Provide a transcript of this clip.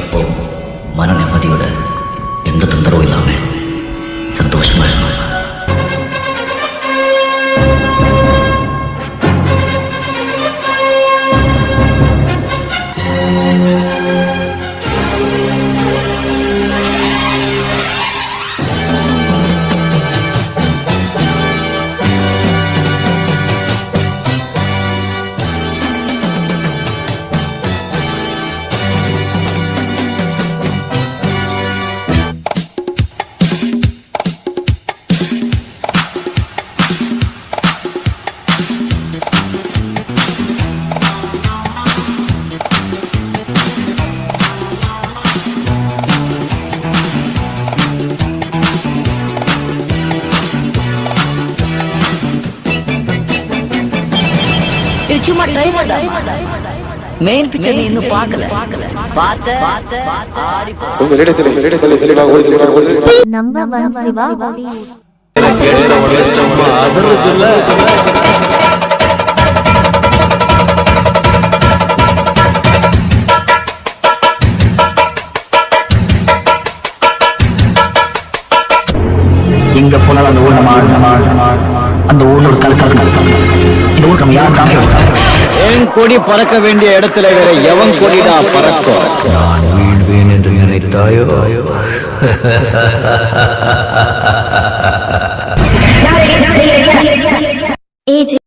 எப்பவும் மன நிம்மதியோட எந்த தொந்தரவும் இல்லாம சந்தோஷமா இருக்கணும். சும்மா ட்ரை பண்ண மெயின் பிக்சர் நீ இன்னும் பார்க்கல நம்பர் 1 சிவா எங்க போனாலும் அந்த ஊர் அந்த ஊர்ல ஒரு கலக்கல் இந்த ஊர் நம்ம யாரும் காமிக்க என் கொடி பறக்க வேண்டிய இடத்துல வேற எவன் கொடிடா பறக்கும்? நான் வீழ்வேன் என்று நினைத்தாயோ? ஏஜ்